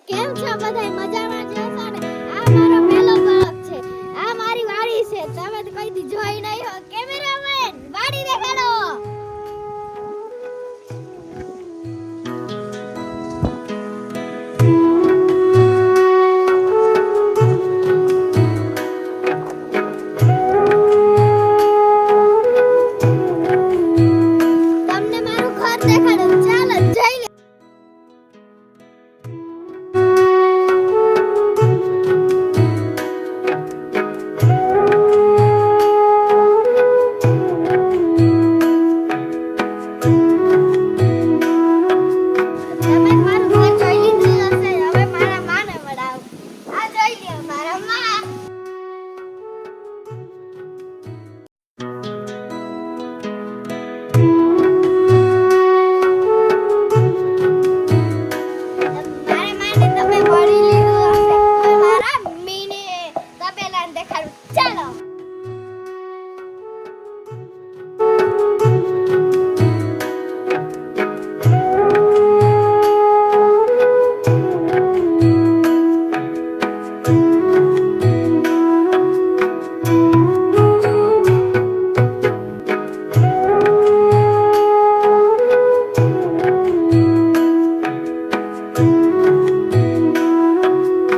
કેમ છો બધાય મજામાં છો ને? આ મારો પહેલો બ્લોગ છે. આ મારી વાડી છે. તમે તો કોઈ દી જોઈ નહીં હો. કેમેરામેન વાડી દેખાડો. તમને મારું ઘર દેખાડો. ચાલો જઈ લે. તમે મારું ઘર જોઈ લીધું હશે. હવે મારા માને વડાવ. આ જોઈ લ્યો મારા માં. મારા માને તમે વળી લીધું હશે. હવે મારા મીને તપેલાને દેખાડું. ચાલો.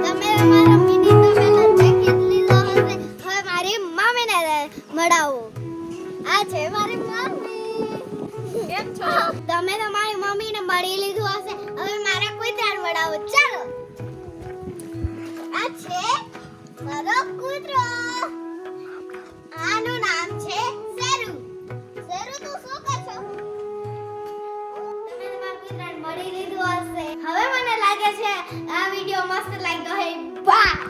તમે મારા મીની તપેલાને દેખી જ લીધો હશે. હવે મારી મમ્મીને મળાવો. આ છે મારી મમ્મી. કેમ છો? તમે તો મારી મમ્મીને મળી લીધું હશે. હવે મારા કૂતરાને મળાવો. ચાલો. આ છે મારો કૂતરો. આનું નામ છે